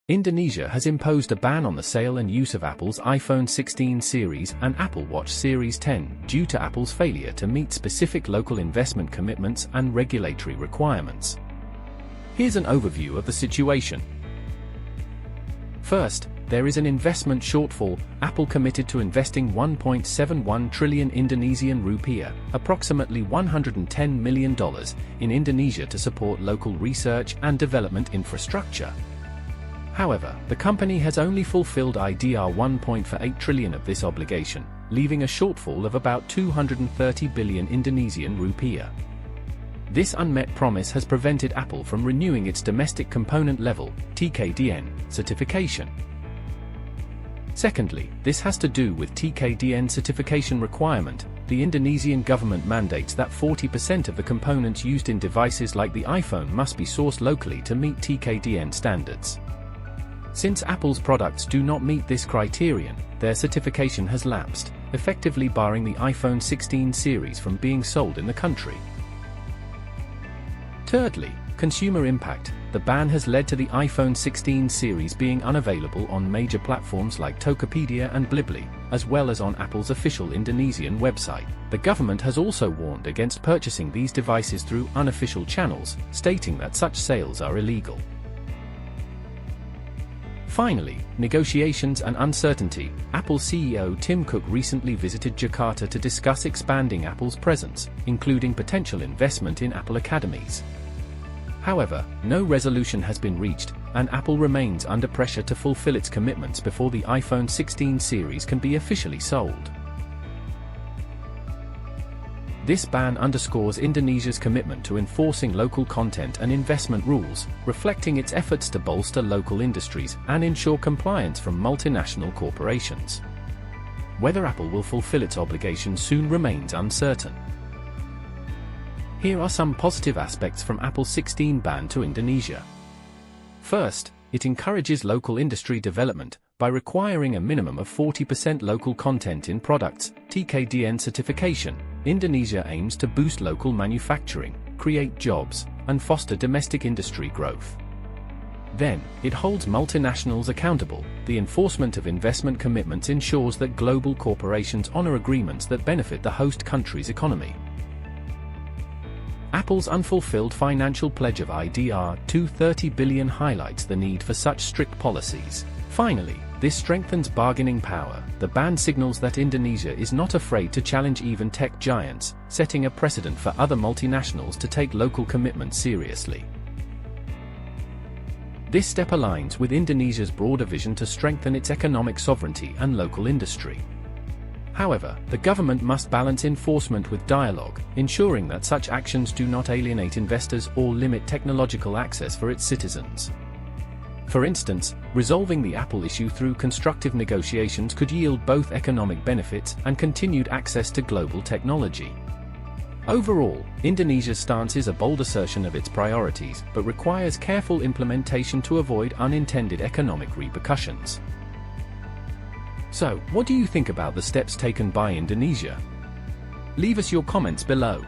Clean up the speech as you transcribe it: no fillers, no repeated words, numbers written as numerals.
Indonesia has imposed a ban on the sale and use of Apple's iPhone 16 series and Apple Watch Series 10 due to Apple's failure to meet specific local investment commitments and regulatory requirements. Here's an overview of the situation. First, there is an investment shortfall. Apple committed to investing 1.71 trillion Indonesian rupiah, approximately $110 million, in Indonesia to support local research and development infrastructure. However, the company has only fulfilled IDR 1.48 trillion of this obligation, leaving a shortfall of about 230 billion Indonesian rupiah. This unmet promise has prevented Apple from renewing its domestic component-level (TKDN) certification. Secondly, this has to do with TKDN Certification Requirement. The Indonesian government mandates that 40% of the components used in devices like the iPhone must be sourced locally to meet TKDN standards. Since Apple's products do not meet this criterion, their certification has lapsed, effectively barring the iPhone 16 series from being sold in the country. Thirdly, consumer impact. The ban has led to the iPhone 16 series being unavailable on major platforms like Tokopedia and Blibli, as well as on Apple's official Indonesian website. The government has also warned against purchasing these devices through unofficial channels, stating that such sales are illegal. Finally, negotiations and uncertainty. Apple CEO Tim Cook recently visited Jakarta to discuss expanding Apple's presence, including potential investment in Apple academies. However, no resolution has been reached, and Apple remains under pressure to fulfill its commitments before the iPhone 16 series can be officially sold. This ban underscores Indonesia's commitment to enforcing local content and investment rules, reflecting its efforts to bolster local industries and ensure compliance from multinational corporations. Whether Apple will fulfill its obligations soon remains uncertain. Here are some positive aspects from Apple's 16 ban to Indonesia. First, it encourages local industry development by requiring a minimum of 40% local content in products. TKDN certification. Indonesia aims to boost local manufacturing, create jobs, and foster domestic industry growth. Then, it holds multinationals accountable. The enforcement of investment commitments ensures that global corporations honor agreements that benefit the host country's economy. Apple's unfulfilled financial pledge of IDR 230 billion highlights the need for such strict policies. Finally, this strengthens bargaining power. The ban signals that Indonesia is not afraid to challenge even tech giants, setting a precedent for other multinationals to take local commitments seriously. This step aligns with Indonesia's broader vision to strengthen its economic sovereignty and local industry. However, the government must balance enforcement with dialogue, ensuring that such actions do not alienate investors or limit technological access for its citizens. For instance, resolving the Apple issue through constructive negotiations could yield both economic benefits and continued access to global technology. Overall, Indonesia's stance is a bold assertion of its priorities, but requires careful implementation to avoid unintended economic repercussions. So, what do you think about the steps taken by Indonesia? Leave us your comments below.